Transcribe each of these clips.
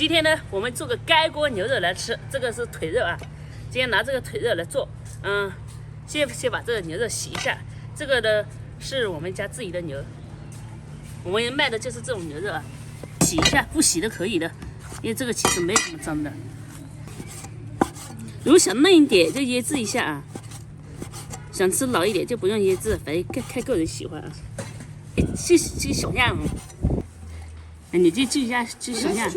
今天呢，我们做个干锅牛肉来吃，这个是腿肉啊。今天拿这个腿肉来做，先把这个牛肉洗一下。这个呢是我们家自己的牛，我们卖的就是这种牛肉啊。洗一下，不洗的可以的，因为这个其实没什么脏的。如果想嫩一点，就腌制一下啊。想吃老一点就不用腌制，反正看个人喜欢啊。这小样，你就记一下，就小样。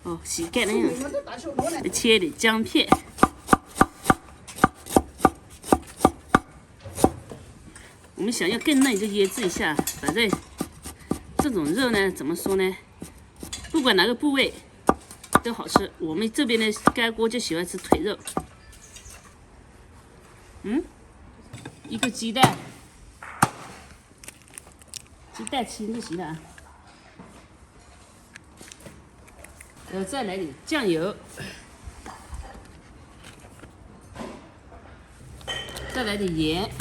哦，洗干净了，切点姜片。我们想要更嫩就腌制一下，反正这种肉呢，怎么说呢？不管哪个部位都好吃。我们这边的干锅就喜欢吃腿肉。一个鸡蛋，鸡蛋清就行了啊。然后再来点酱油，再来点盐，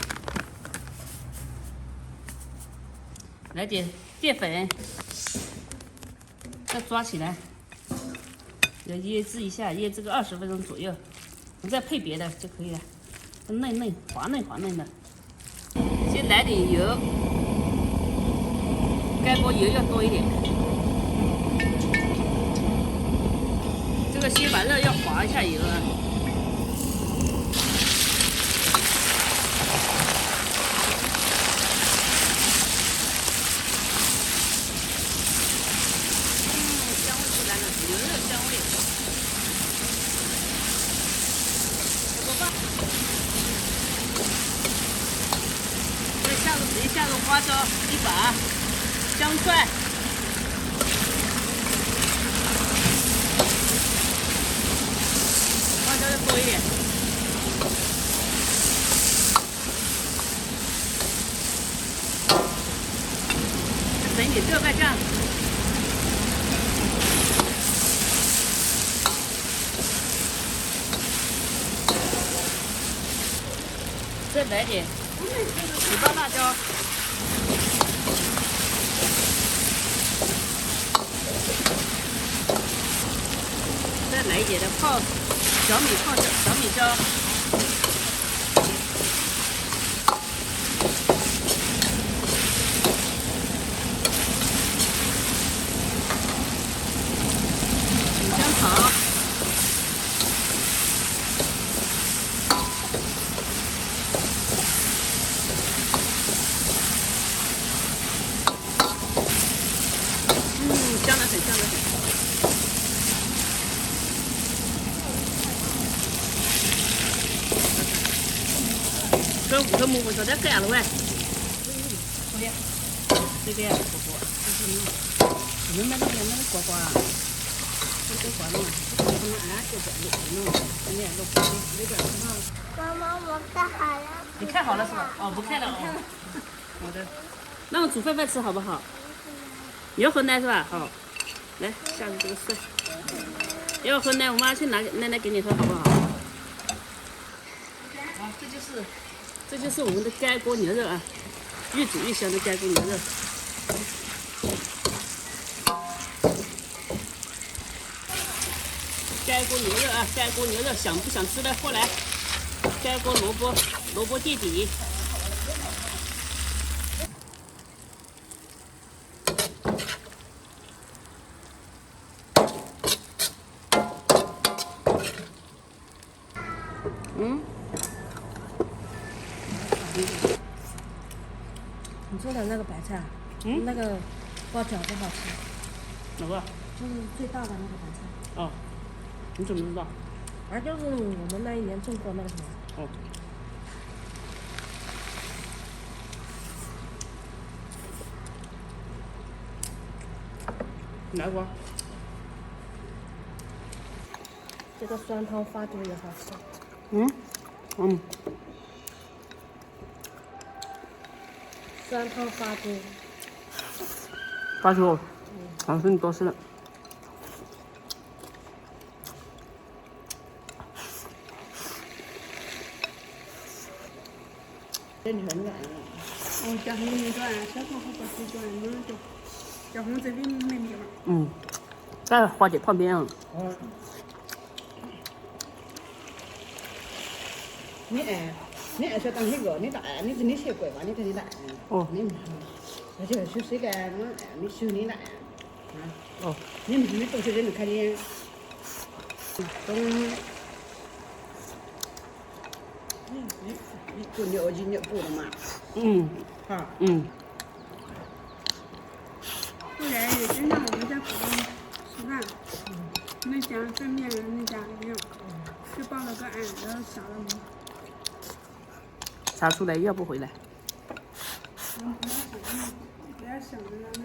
来点淀粉，再抓起来，要腌制一下，腌制个20分钟左右，你再配别的就可以了，嫩滑嫩的。先来点油，干锅油要多一点。这个先把肉要滑一下油啊。香味出来了，牛肉香味。再下个花椒1把，香蒜。花椒要多一点。再整点豆瓣酱。再来点2包辣椒。再来一点的小米椒。五香草。香得很。这5个木棍早点干了喂。这个呀，果果，你们那个果果啊，这个果呢，这个妈妈，我看好了。你看好了是吧？哦，不看了哦。好的，那我煮饭吃好不好？你要喝奶是吧？好，来下入这个水。要喝奶，我妈去拿奶奶给你喝好不好？好，这就是我们的干锅牛肉啊，越煮越香的干锅牛肉。干锅牛肉啊，干锅牛肉，想不想吃的过来。干锅萝卜垫底。你做的那个白菜，那个包饺子好吃。哪个？就是最大的那个白菜。哦，你怎么知道？就是我们那一年种过那个什么。哦。哪个？这个酸汤发粥也好吃。酸汤发粥。发粥。好像是你多吃了。这里很软的。哦，叫他们那个小朋友不睡觉，那么就叫他们这里没地方。嗯，在花姐旁边啊。哦。你爱说当那个，你大，你学过吧？你跟你大。哦。你而且学谁个？你学你大。哦。你都是人看见。你过尿急尿补的嘛？嗯。哈。嗯。后来也经常我们在普通吃饭，那家对面那家一样，就报了个案，然后小了门。查出来要不回来。不要想着呢。